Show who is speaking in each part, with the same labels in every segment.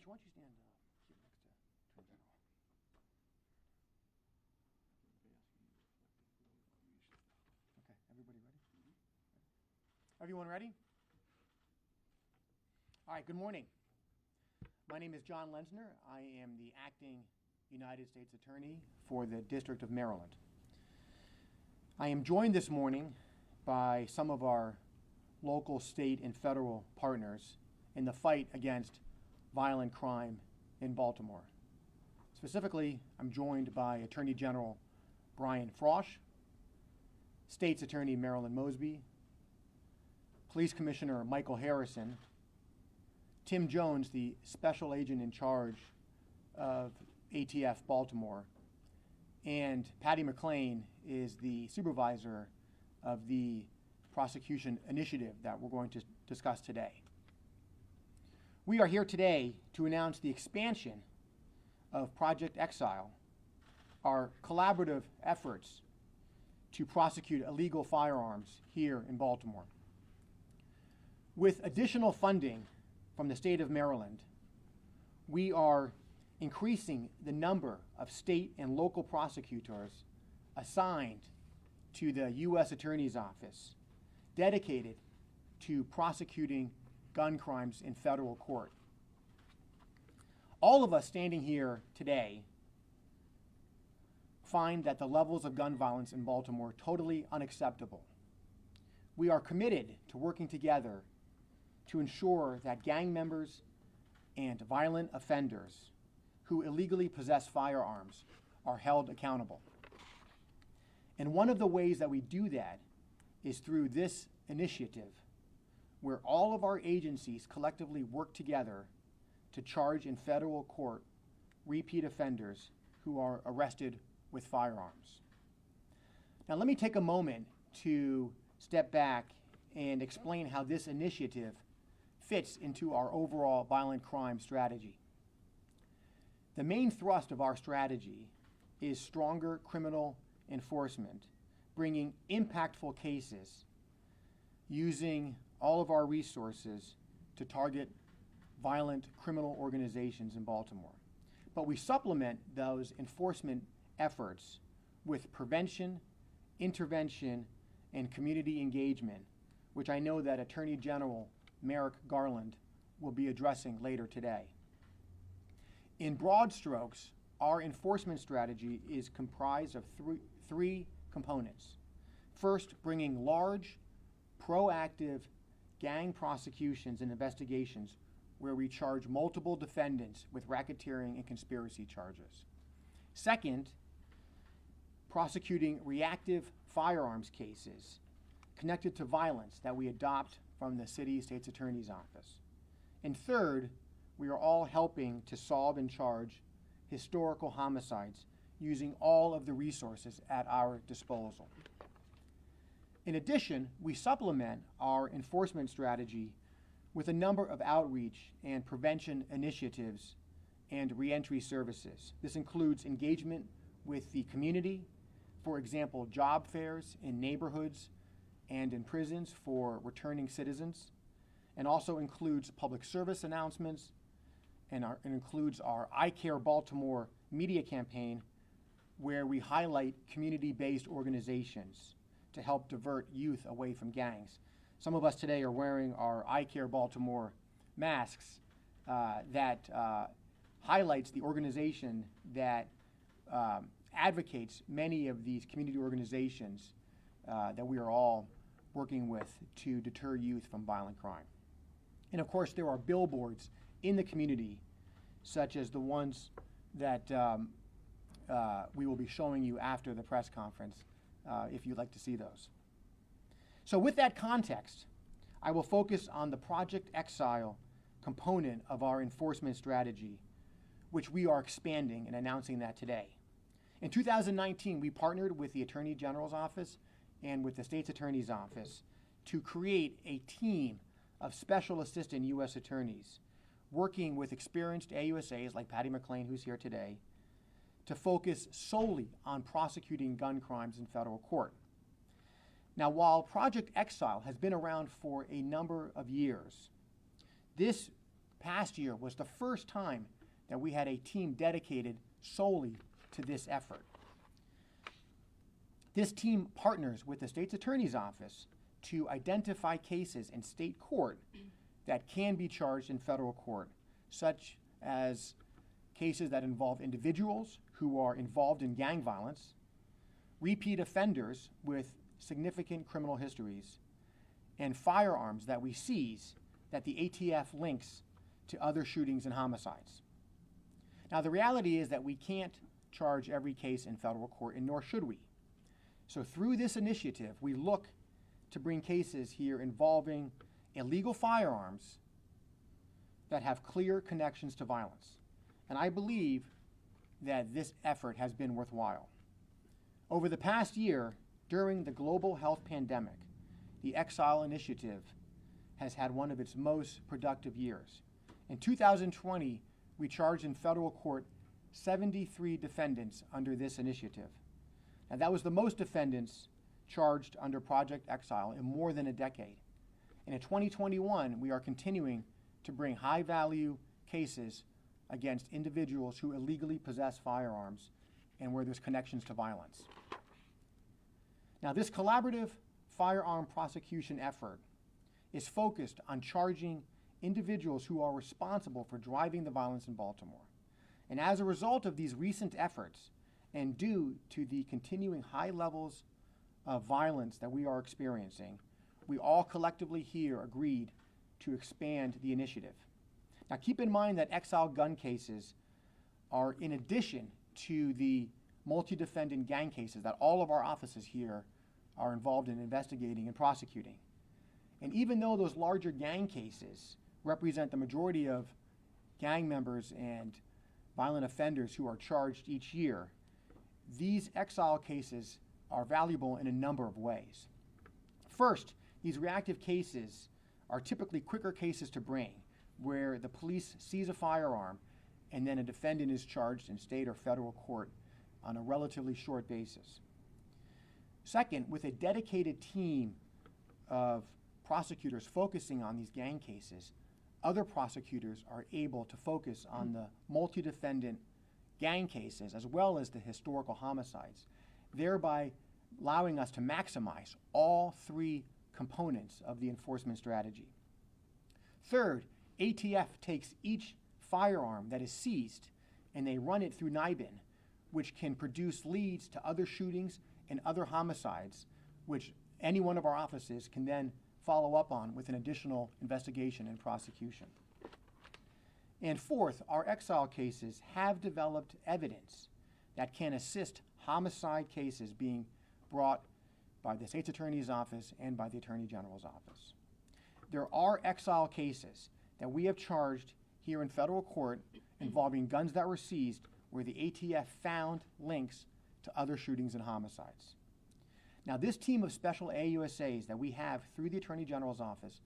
Speaker 1: Commissioner, why don't you stand here next to Attorney General? Okay, everybody ready? Everyone ready? All right, good morning. My name is John Lenzner. I am the acting United States Attorney for the District of Maryland. I am joined this morning by some of our local, state, and federal partners in the fight against violent crime in Baltimore. Specifically, I'm joined by Attorney General Brian Frosch, State's Attorney Marilyn Mosby, Police Commissioner Michael Harrison, Tim Jones, the Special Agent in charge of ATF Baltimore, and Patty McLean is the supervisor of the prosecution initiative that we're going to discuss today. We are here today to announce the expansion of Project Exile, our collaborative efforts to prosecute illegal firearms here in Baltimore. With additional funding from the state of Maryland, we are increasing the number of state and local prosecutors assigned to the U.S. Attorney's Office dedicated to prosecuting gun crimes in federal court. All of us standing here today find that the levels of gun violence in Baltimore are totally unacceptable. We are committed to working together to ensure that gang members and violent offenders who illegally possess firearms are held accountable. And one of the ways that we do that is through this initiative, where all of our agencies collectively work together to charge in federal court repeat offenders who are arrested with firearms. Now let me take a moment to step back and explain how this initiative fits into our overall violent crime strategy. The main thrust of our strategy is stronger criminal enforcement, bringing impactful cases, using all of our resources to target violent criminal organizations in Baltimore. But we supplement those enforcement efforts with prevention, intervention, and community engagement, which I know that Attorney General Merrick Garland will be addressing later today. In broad strokes, our enforcement strategy is comprised of three components. First, bringing large, proactive gang prosecutions and investigations where we charge multiple defendants with racketeering and conspiracy charges. Second, prosecuting reactive firearms cases connected to violence that we adopt from the city state's attorney's office. And third, we are all helping to solve and charge historical homicides using all of the resources at our disposal. In addition, we supplement our enforcement strategy with a number of outreach and prevention initiatives and reentry services. This includes engagement with the community, for example, job fairs in neighborhoods and in prisons for returning citizens, and also includes public service announcements, and includes our I Care Baltimore media campaign, where we highlight community-based organizations to help divert youth away from gangs. Some of us today are wearing our I Care Baltimore masks that highlights the organization that advocates many of these community organizations that we are all working with to deter youth from violent crime. And of course, there are billboards in the community, such as the ones that we will be showing you after the press conference, if you'd like to see those. So with that context, I will focus on the Project Exile component of our enforcement strategy, which we are expanding and announcing that today. In 2019, we partnered with the Attorney General's office and with the state's attorney's office to create a team of special assistant U.S. attorneys working with experienced AUSAs like Patty McLean, who's here today, to focus solely on prosecuting gun crimes in federal court. Now, while Project Exile has been around for a number of years, this past year was the first time that we had a team dedicated solely to this effort. This team partners with the state's attorney's office to identify cases in state court that can be charged in federal court, such as cases that involve individuals who are involved in gang violence, repeat offenders with significant criminal histories, and firearms that we seize that the ATF links to other shootings and homicides. Now, the reality is that we can't charge every case in federal court, and nor should we. So through this initiative, we look to bring cases here involving illegal firearms that have clear connections to violence. And I believe that this effort has been worthwhile. Over the past year, during the global health pandemic, the Exile initiative has had one of its most productive years. In 2020, we charged in federal court 73 defendants under this initiative. And that was the most defendants charged under Project Exile in more than a decade. And in 2021, we are continuing to bring high-value cases against individuals who illegally possess firearms and where there's connections to violence. Now, this collaborative firearm prosecution effort is focused on charging individuals who are responsible for driving the violence in Baltimore. And as a result of these recent efforts, and due to the continuing high levels of violence that we are experiencing, we all collectively here agreed to expand the initiative. Now, keep in mind that Exile gun cases are in addition to the multi-defendant gang cases that all of our offices here are involved in investigating and prosecuting. And even though those larger gang cases represent the majority of gang members and violent offenders who are charged each year, these Exile cases are valuable in a number of ways. First, these reactive cases are typically quicker cases to bring, where the police seize a firearm and then a defendant is charged in state or federal court on a relatively short basis. Second, with a dedicated team of prosecutors focusing on these gang cases, other prosecutors are able to focus on the multi-defendant gang cases as well as the historical homicides, thereby allowing us to maximize all three components of the enforcement strategy. Third, ATF takes each firearm that is seized and they run it through NIBIN, which can produce leads to other shootings and other homicides, which any one of our offices can then follow up on with an additional investigation and prosecution. And fourth, our Exile cases have developed evidence that can assist homicide cases being brought by the state's attorney's office and by the attorney general's office. There are Exile cases that we have charged here in federal court involving guns that were seized where the ATF found links to other shootings and homicides. Now, this team of special AUSAs that we have through the attorney general's office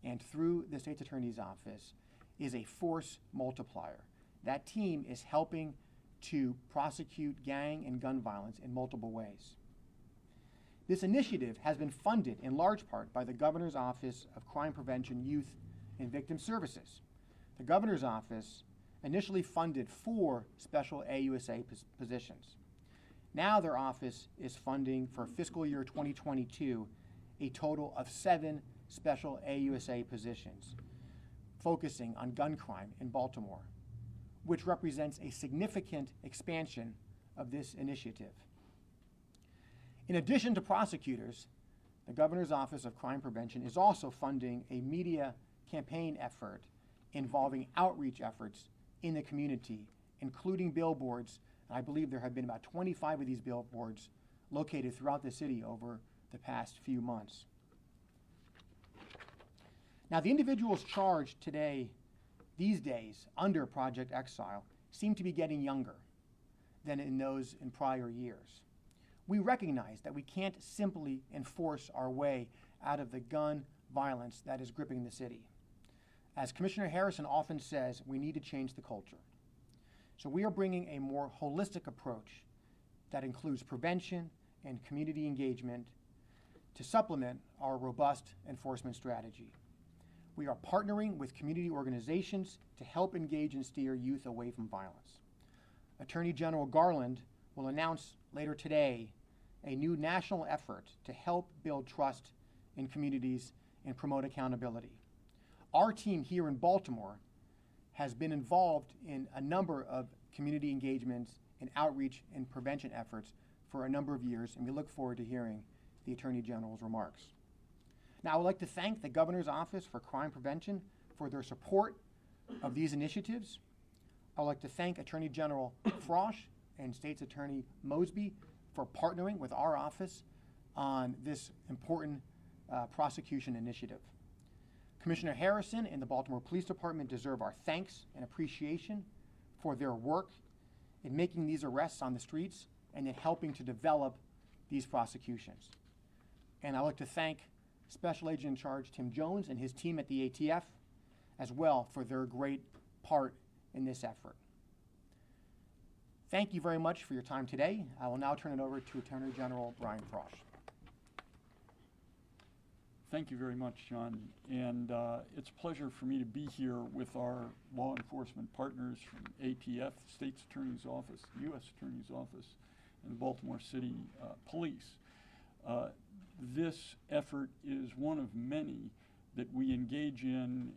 Speaker 1: and through the state's attorney's office is a force multiplier. That team is helping to prosecute gang and gun violence in multiple ways. This initiative has been funded in large part by the Governor's Office of Crime Prevention, Youth, and Victim Services. The Governor's Office initially funded 4 special AUSA positions. Now their office is funding for fiscal year 2022 a total of 7 special AUSA positions focusing on gun crime in Baltimore, which represents a significant expansion of this initiative. In addition to prosecutors, the Governor's Office of Crime Prevention is also funding a media campaign effort involving outreach efforts in the community, including billboards. I believe there have been about 25 of these billboards located throughout the city over the past few months. Now, the individuals charged today, these days, under Project Exile, seem to be getting younger than in those in prior years. We recognize that we can't simply enforce our way out of the gun violence that is gripping the city. As Commissioner Harrison often says, we need to change the culture. So we are bringing a more holistic approach that includes prevention and community engagement to supplement our robust enforcement strategy. We are partnering with community organizations to help engage and steer youth away from violence. Attorney General Garland will announce later today a new national effort to help build trust in communities and promote accountability. Our team here in Baltimore has been involved in a number of community engagements and outreach and prevention efforts for a number of years, and we look forward to hearing the Attorney General's remarks. Now, I would like to thank the Governor's Office for Crime Prevention for their support of these initiatives. I would like to thank Attorney General Frosch and State's Attorney Mosby for partnering with our office on this important prosecution initiative. Commissioner Harrison and the Baltimore Police Department deserve our thanks and appreciation for their work in making these arrests on the streets and in helping to develop these prosecutions. And I'd like to thank Special Agent in Charge Tim Jones and his team at the ATF as well for their great part in this effort. Thank you very much for your time today. I will now turn it over to Attorney General Brian Frosch.
Speaker 2: Thank you very much, John. And it's a pleasure for me to be here with our law enforcement partners from ATF, State's Attorney's Office, U.S. Attorney's Office, and the Baltimore City Police. This effort is one of many that we engage in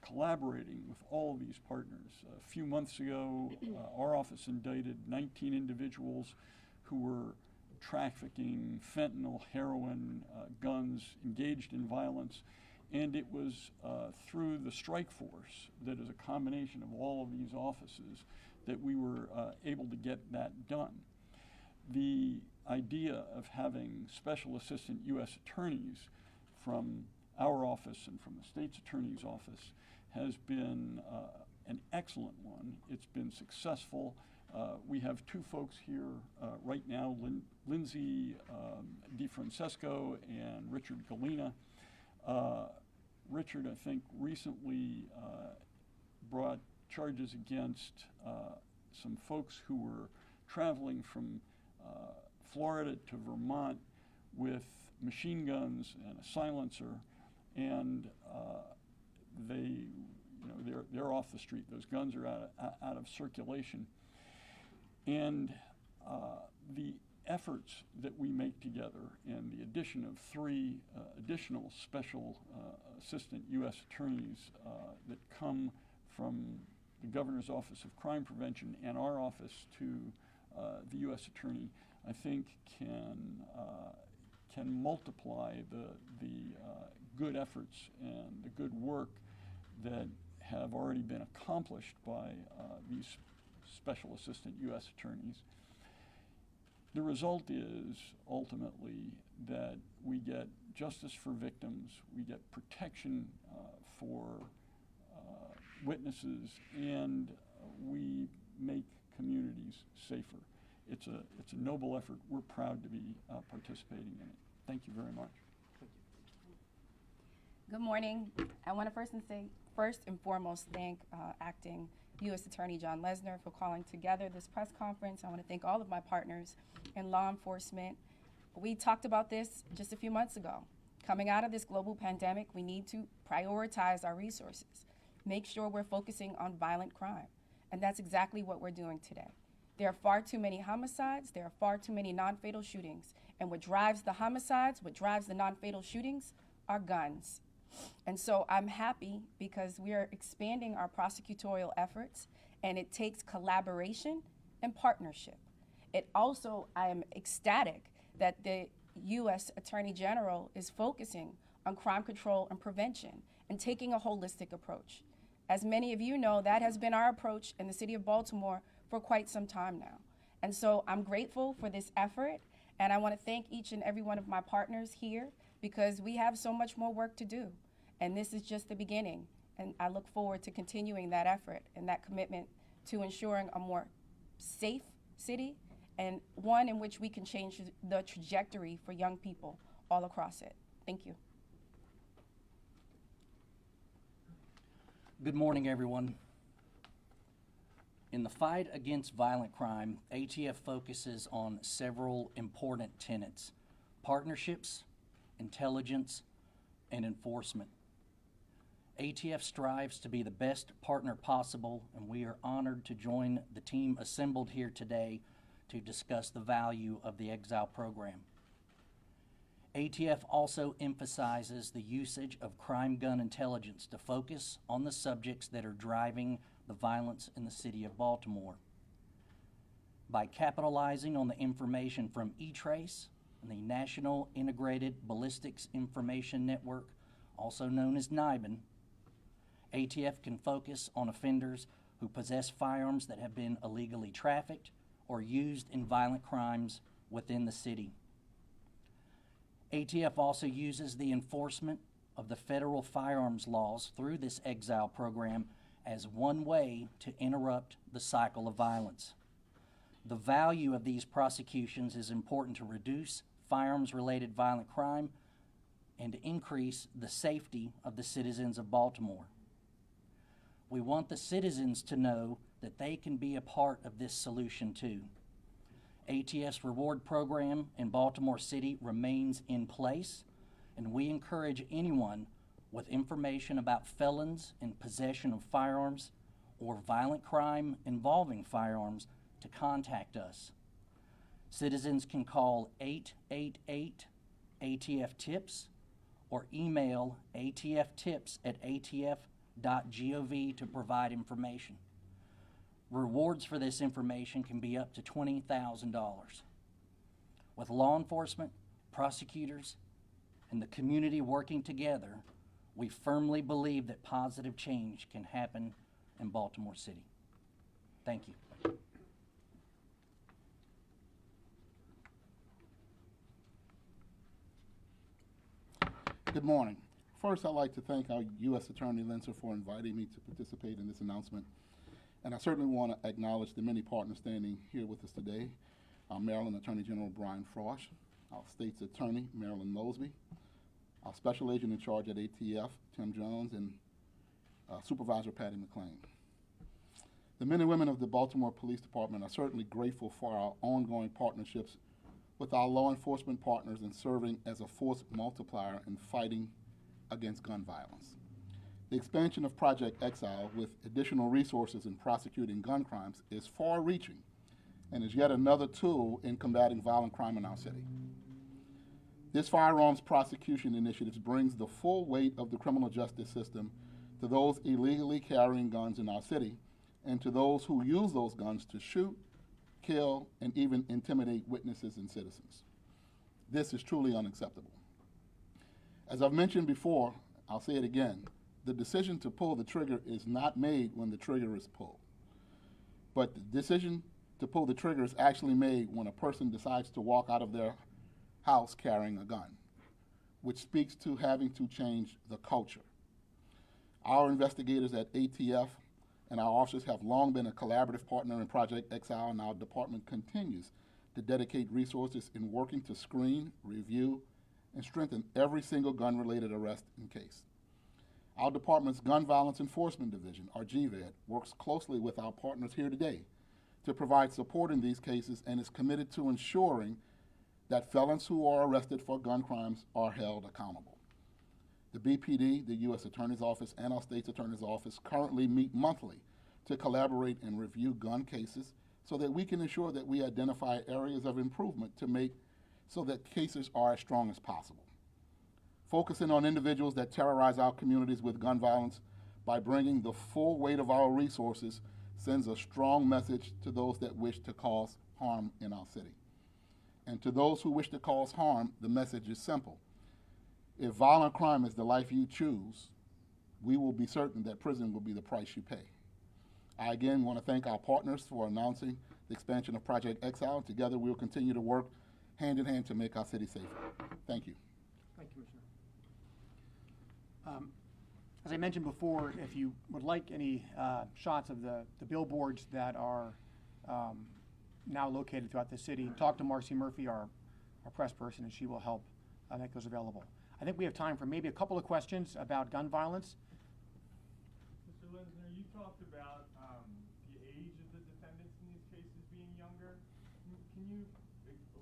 Speaker 2: collaborating with all of these partners. A few months ago, our office indicted 19 individuals who were trafficking fentanyl, heroin, guns, engaged in violence, and it was through the strike force that is a combination of all of these offices that we were able to get that done. The idea of having special assistant U.S. attorneys from our office and from the state's attorney's office has been an excellent one. It's been successful. We have two folks here right now, Lindsay DeFrancesco and Richard Galena. Richard, I think, recently brought charges against some folks who were traveling from Florida to Vermont with machine guns and a silencer, and they're off the street. Those guns are out of circulation. And the efforts that we make together and the addition of 3 additional special assistant U.S. attorneys that come from the Governor's Office of Crime Prevention and our office to the U.S. Attorney, I think can multiply the good efforts and the good work that have already been accomplished by these special assistant U.S. attorneys. The result is ultimately that we get justice for victims, we get protection for witnesses, and we make communities safer. It's a noble effort. We're proud to be participating in it. Thank you very much.
Speaker 3: Good morning. I want to first and foremost thank Acting U.S. Attorney John Lesner for calling together this press conference. I want to thank all of my partners in law enforcement. We talked about this just a few months ago. Coming out of this global pandemic, we need to prioritize our resources, make sure we're focusing on violent crime, and that's exactly what we're doing today. There are far too many homicides, there are far too many non-fatal shootings, and what drives the homicides, what drives the non-fatal shootings are guns. And so I'm happy because we are expanding our prosecutorial efforts, and it takes collaboration and partnership. It also, I am ecstatic that the U.S. Attorney General is focusing on crime control and prevention and taking a holistic approach. As many of you know, that has been our approach in the city of Baltimore for quite some time now. And so I'm grateful for this effort, and I want to thank each and every one of my partners here because we have so much more work to do. And this is just the beginning, and I look forward to continuing that effort and that commitment to ensuring a more safe city and one in which we can change the trajectory for young people all across it. Thank you.
Speaker 4: Good morning, everyone. In the fight against violent crime, ATF focuses on several important tenets: partnerships, intelligence, and enforcement. ATF strives to be the best partner possible, and we are honored to join the team assembled here today to discuss the value of the Exile program. ATF also emphasizes the usage of crime gun intelligence to focus on the subjects that are driving the violence in the city of Baltimore. By capitalizing on the information from E-Trace and the National Integrated Ballistics Information Network, also known as NIBIN, ATF can focus on offenders who possess firearms that have been illegally trafficked or used in violent crimes within the city. ATF also uses the enforcement of the federal firearms laws through this Exile program as one way to interrupt the cycle of violence. The value of these prosecutions is important to reduce firearms-related violent crime and to increase the safety of the citizens of Baltimore. We want the citizens to know that they can be a part of this solution too. ATF's reward program in Baltimore City remains in place, and we encourage anyone with information about felons in possession of firearms or violent crime involving firearms to contact us. Citizens can call 888-ATF-TIPS or email atftips@atf.gov to provide information. Rewards for this information can be up to $20,000. With law enforcement, prosecutors, and the community working together, we firmly believe that positive change can happen in Baltimore City. Thank you.
Speaker 5: Good morning. First, I'd like to thank our U.S. Attorney Linser for inviting me to participate in this announcement. And I certainly want to acknowledge the many partners standing here with us today. Our Maryland Attorney General Brian Frosh, our State's Attorney Marilyn Mosby, our Special Agent in Charge at ATF Tim Jones, and Supervisor Patty McLean. The men and women of the Baltimore Police Department are certainly grateful for our ongoing partnerships with our law enforcement partners in serving as a force multiplier in fighting against gun violence. The expansion of Project Exile with additional resources in prosecuting gun crimes is far-reaching and is yet another tool in combating violent crime in our city. This firearms prosecution initiative brings the full weight of the criminal justice system to those illegally carrying guns in our city and to those who use those guns to shoot, kill, and even intimidate witnesses and citizens. This is truly unacceptable. As I've mentioned before, I'll say it again, the decision to pull the trigger is not made when the trigger is pulled. But the decision to pull the trigger is actually made when a person decides to walk out of their house carrying a gun, which speaks to having to change the culture. Our investigators at ATF and our officers have long been a collaborative partner in Project Exile, and our department continues to dedicate resources in working to screen, review, and strengthen every single gun-related arrest and case. Our department's Gun Violence Enforcement Division, or GVED, works closely with our partners here today to provide support in these cases and is committed to ensuring that felons who are arrested for gun crimes are held accountable. The BPD, the U.S. Attorney's Office, and our State's Attorney's Office currently meet monthly to collaborate and review gun cases so that we can ensure that we identify areas of improvement to make so that cases are as strong as possible. Focusing on individuals that terrorize our communities with gun violence by bringing the full weight of our resources sends a strong message to those that wish to cause harm in our city. And to those who wish to cause harm, the message is simple. If violent crime is the life you choose, we will be certain that prison will be the price you pay. I again want to thank our partners for announcing the expansion of Project Exile. Together we will continue to work hand in hand to make our city safer. Thank you.
Speaker 1: Thank you, Commissioner. As I mentioned before, if you would like any shots of the billboards that are now located throughout the city, talk to Marcy Murphy, our press person, and she will help make those available. I think we have time for maybe a couple of questions about gun violence.
Speaker 6: Mr. Lesner, you talked about the age of the defendants in these cases being younger. Can you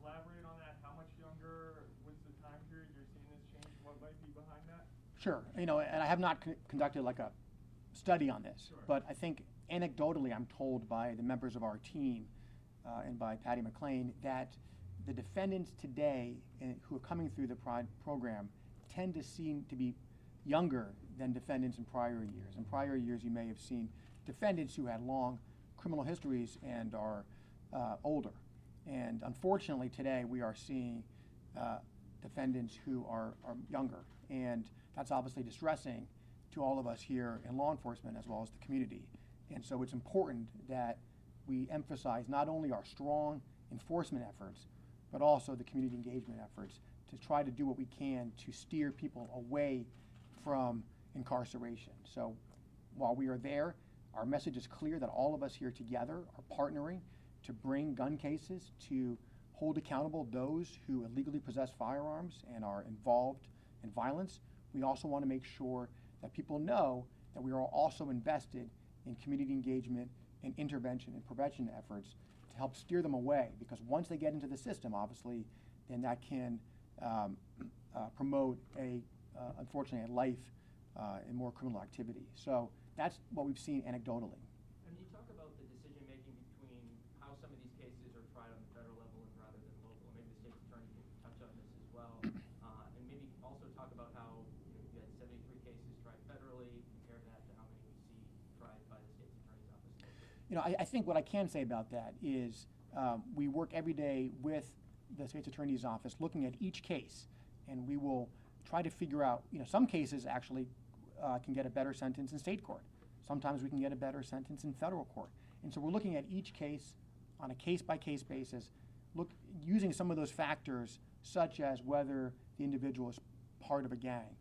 Speaker 6: elaborate on that? How much younger? What's the time period you're seeing this change? What might be behind that?
Speaker 1: Sure. And I have not conducted like a study on this,
Speaker 6: Sure.
Speaker 1: but I think anecdotally I'm told by the members of our team and by Patty McLean that the defendants today who are coming through the program tend to seem to be younger than defendants in prior years. In prior years, you may have seen defendants who had long criminal histories and are older. And unfortunately, today we are seeing defendants who are younger. And that's obviously distressing to all of us here in law enforcement as well as the community. And so it's important that we emphasize not only our strong enforcement efforts, but also the community engagement efforts to try to do what we can to steer people away from incarceration. So while we are there, our message is clear that all of us here together are partnering to bring gun cases to hold accountable those who illegally possess firearms and are involved in violence. We also want to make sure that people know that we are also invested in community engagement and intervention and prevention efforts to help steer them away, because once they get into the system, obviously, then that can promote unfortunately, a life in more criminal activity. So that's what we've seen anecdotally.
Speaker 7: And you talk about the decision-making between how some of these cases are tried on the federal level and rather than local. Maybe the state's attorney can touch on this as well. And maybe also talk about how you had 73 cases tried federally, compare that to how many we see tried by the state's attorney's office locally.
Speaker 1: I think what I can say about that is we work every day with the state's attorney's office looking at each case, and we will try to figure out, some cases actually can get a better sentence in state court. Sometimes we can get a better sentence in federal court. And so we're looking at each case on a case-by-case basis, using some of those factors, such as whether the individual is part of a gang,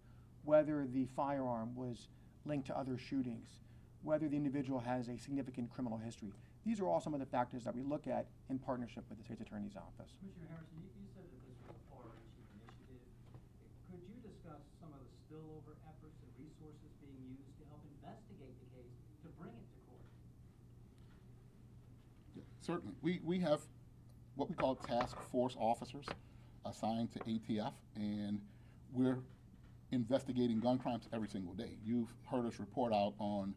Speaker 1: whether the firearm was linked to other shootings, whether the individual has a significant criminal history. These are all some of the factors that we look at in partnership with the state's attorney's office.
Speaker 8: Commissioner Harrison, you said that this was a far-reaching initiative. Could you discuss some of the spillover efforts and resources being used to help investigate the case to bring it to court?
Speaker 5: Yeah, certainly. We have what we call task force officers assigned to ATF, and we're investigating gun crimes every single day. You've heard us report out on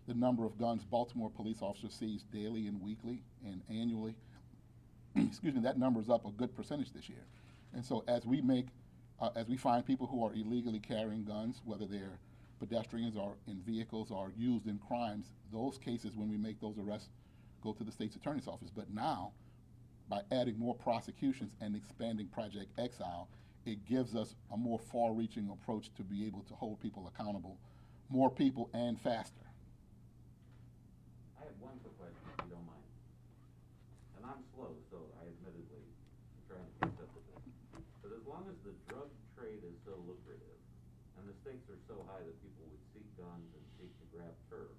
Speaker 5: the number of guns Baltimore police officers seize daily and weekly and annually. Excuse me, that number is up a good percentage this year. And so as we find people who are illegally carrying guns, whether they're pedestrians or in vehicles or used in crimes, those cases, when we make those arrests, go to the state's attorney's office. But now, by adding more prosecutions and expanding Project Exile, it gives us a more far-reaching approach to be able to hold people accountable, more people and faster.
Speaker 9: I have one quick question, if you don't mind. And I'm slow, so I admittedly am trying to catch up with this. But as long as the drug trade is so lucrative, and the stakes are so high that people would seek guns and seek to grab turf,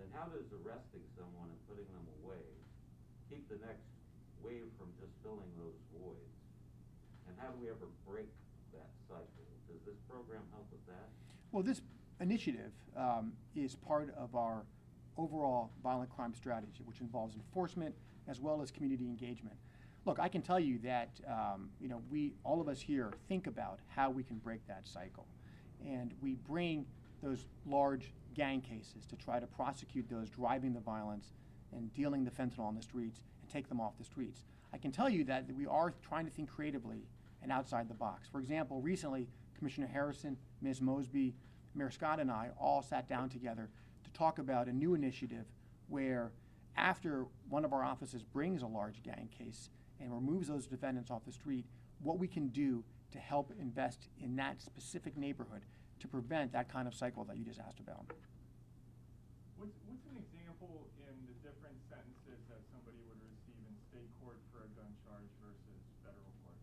Speaker 9: then how does arresting someone and putting them away keep the next wave from just filling those voids? And how do we ever break that cycle? Does this program help with that?
Speaker 1: Well, this initiative is part of our overall violent crime strategy, which involves enforcement as well as community engagement. Look, I can tell you that all of us here think about how we can break that cycle, and we bring those large gang cases to try to prosecute those driving the violence and dealing the fentanyl on the streets and take them off the streets. I can tell you that we are trying to think creatively and outside the box. For example, recently, Commissioner Harrison, Ms. Mosby, Mayor Scott, and I all sat down together to talk about a new initiative where after one of our offices brings a large gang case and removes those defendants off the street, what we can do to help invest in that specific neighborhood to prevent that kind of cycle that you just asked about.
Speaker 6: What's an example in the different sentences that somebody would receive in state court for a gun charge versus federal court?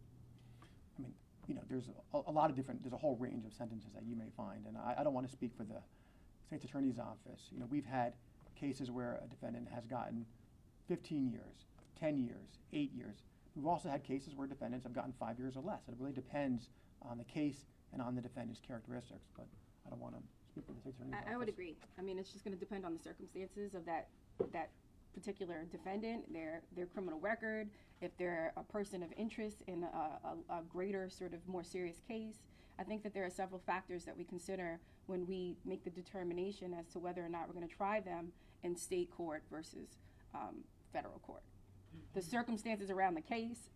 Speaker 1: I mean, there's a lot of there's a whole range of sentences that you may find, and I don't want to speak for the state's attorney's office. We've had cases where a defendant has gotten 15 years, 10 years, 8 years. We've also had cases where defendants have gotten 5 years or less. It really depends on the case and on the defendant's characteristics, but I don't want to speak for the state's attorney's office.
Speaker 3: I would agree. I mean, it's just going to depend on the circumstances of that particular defendant, their criminal record, if they're a person of interest in a greater sort of more serious case. I think that there are several factors that we consider when we make the determination as to whether or not we're going to try them in state court versus federal court. The circumstances around the case,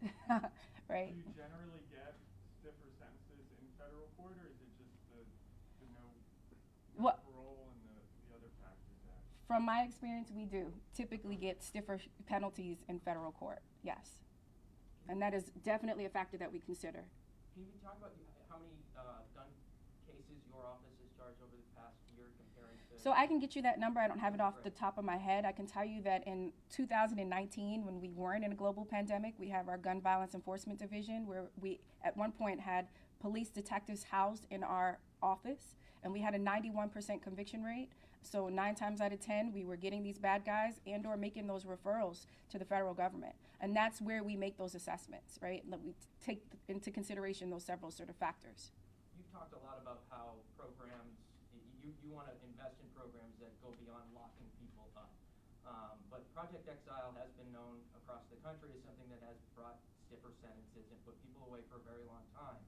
Speaker 3: right?
Speaker 6: Do you generally get stiffer sentences in federal court, or is it just the no parole and the other factors there?
Speaker 3: From my experience, we do typically get stiffer penalties in federal court, yes. And that is definitely a factor that we consider.
Speaker 7: Can you talk about how many gun cases your office has charged over the past year comparing to?
Speaker 3: So I can get you that number. I don't have it off the top of my head. I can tell you that in 2019, when we weren't in a global pandemic, we have our gun violence enforcement division where we at one point had police detectives housed in our office, and we had a 91% conviction rate. So 9 times out of 10, we were getting these bad guys and or making those referrals to the federal government. And that's where we make those assessments, right? We take into consideration those several sort of factors.
Speaker 7: You've talked a lot about how programs, you want to invest in programs that go beyond locking people up. But Project Exile has been known across the country as something that has brought stiffer sentences and put people away for a very long time.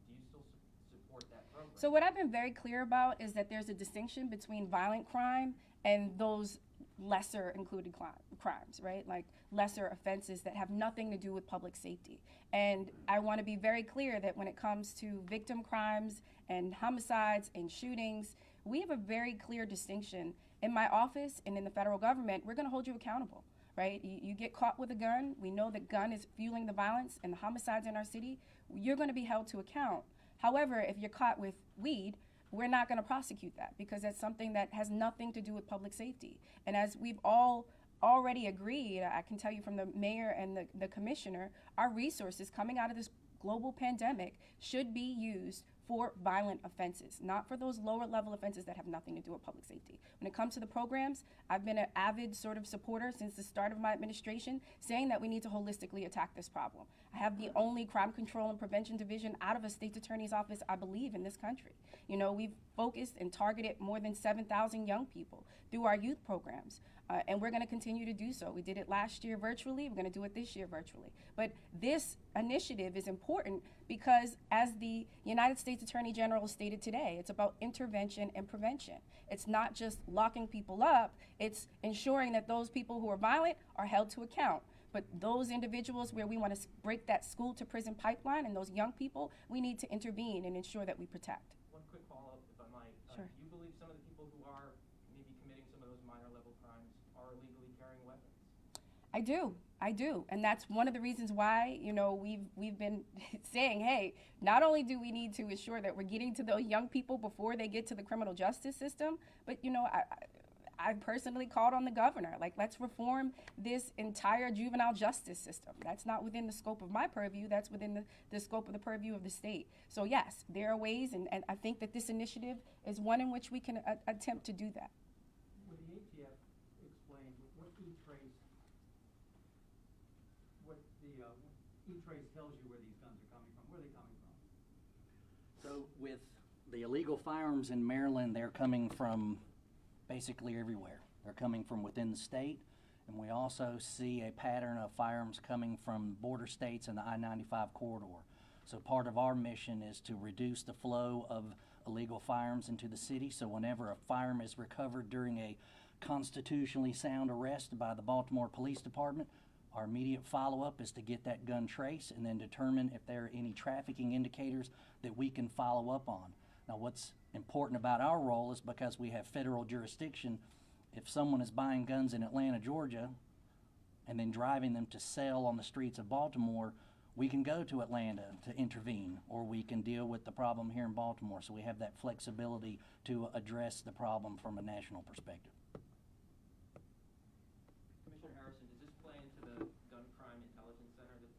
Speaker 7: Do you still support that program?
Speaker 3: So what I've been very clear about is that there's a distinction between violent crime and those lesser included crimes, right? Like lesser offenses that have nothing to do with public safety. And I want to be very clear that when it comes to victim crimes and homicides and shootings, we have a very clear distinction. In my office and in the federal government, we're going to hold you accountable, right? You get caught with a gun. We know that gun is fueling the violence and the homicides in our city. You're going to be held to account. However, if you're caught with weed, we're not going to prosecute that because that's something that has nothing to do with public safety. And as we've all already agreed, I can tell you from the mayor and the commissioner, our resources coming out of this global pandemic should be used for violent offenses, not for those lower level offenses that have nothing to do with public safety. When it comes to the programs, I've been an avid sort of supporter since the start of my administration, saying that we need to holistically attack this problem. I have the only crime control and prevention division out of a state's attorney's office, I believe, in this country. You know, we've focused and targeted more than 7,000 young people through our youth programs. And we're going to continue to do so. We did it last year virtually. We're going to do it this year virtually. But this initiative is important because, as the United States Attorney General stated today, it's about intervention and prevention. It's not just locking people up. It's ensuring that those people who are violent are held to account. But those individuals where we want to break that school to prison pipeline and those young people, we need to intervene and ensure that we protect.
Speaker 7: One quick follow-up, if I might.
Speaker 3: Sure.
Speaker 7: Do you believe some of the people who are maybe committing some of those minor level crimes are illegally carrying weapons?
Speaker 3: I do, and that's one of the reasons why, you know, we've been saying, hey, not only do we need to ensure that we're getting to those young people before they get to the criminal justice system, but you know, I personally called on the governor, like, let's reform this entire juvenile justice system. That's not within the scope of my purview, that's within the scope of the purview of the state. So yes, there are ways, and I think that this initiative is one in which we can attempt to do that.
Speaker 8: Would the ATF explain what E-Trace, what the E-Trace tells you where these guns are coming from? Where are they coming from?
Speaker 4: So with the illegal firearms in Maryland, they're coming from basically everywhere. They're coming from within the state, and we also see a pattern of firearms coming from border states and the I-95 corridor. So part of our mission is to reduce the flow of illegal firearms into the city, so whenever a firearm is recovered during a constitutionally sound arrest by the Baltimore Police Department, our immediate follow-up is to get that gun trace and then determine if there are any trafficking indicators that we can follow up on. Now, what's important about our role is because we have federal jurisdiction, if someone is buying guns in Atlanta, Georgia, and then driving them to sell on the streets of Baltimore, we can go to Atlanta to intervene, or we can deal with the problem here in Baltimore. So we have that flexibility to address the problem from a national perspective.
Speaker 7: Commissioner Harrison, does this play into the gun crime intelligence center that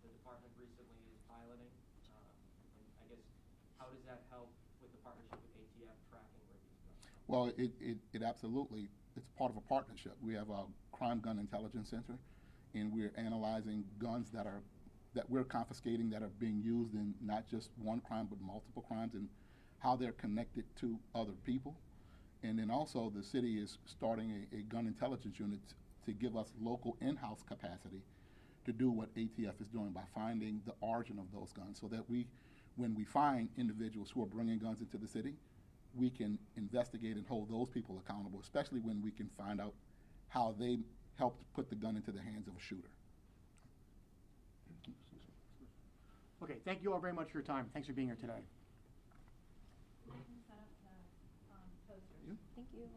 Speaker 7: the department recently is piloting? And I guess, how does that help with the partnership with ATF tracking where these guns come?
Speaker 5: Well, it absolutely, it's part of a partnership. We have a crime gun intelligence center, and we're analyzing guns that we're confiscating that are being used in not just one crime but multiple crimes, and how they're connected to other people. And then also the city is starting a gun intelligence unit to give us local in-house capacity to do what ATF is doing by finding the origin of those guns, so that we when we find individuals who are bringing guns into the city, we can investigate and hold those people accountable, especially when we can find out how they helped put the gun into the hands of a shooter.
Speaker 1: Okay, thank you all very much for your time. Thanks for being here today.
Speaker 10: I can set up the posters.
Speaker 5: You?
Speaker 3: Thank you.